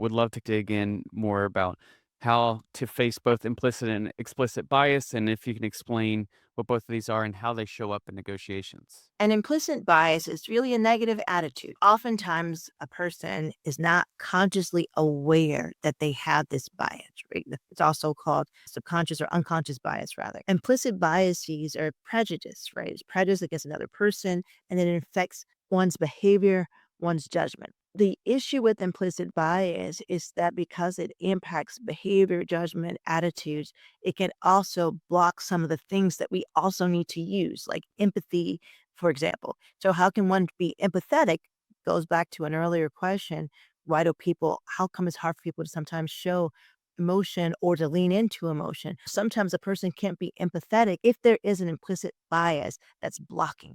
would love to dig in more about how to face both implicit and explicit bias, and if you can explain what both of these are and how they show up in negotiations. An implicit bias is really a negative attitude. Oftentimes, a person is not consciously aware that they have this bias, right? It's also called subconscious or unconscious bias, rather. Implicit biases are prejudice, right? It's prejudice against another person, and it affects one's behavior, one's judgment. The issue with implicit bias is that because it impacts behavior, judgment, attitudes, it can also block some of the things that we also need to use, like empathy, for example. So how can one be empathetic? Goes back to an earlier question. How come it's hard for people to sometimes show emotion or to lean into emotion? Sometimes a person can't be empathetic if there is an implicit bias that's blocking.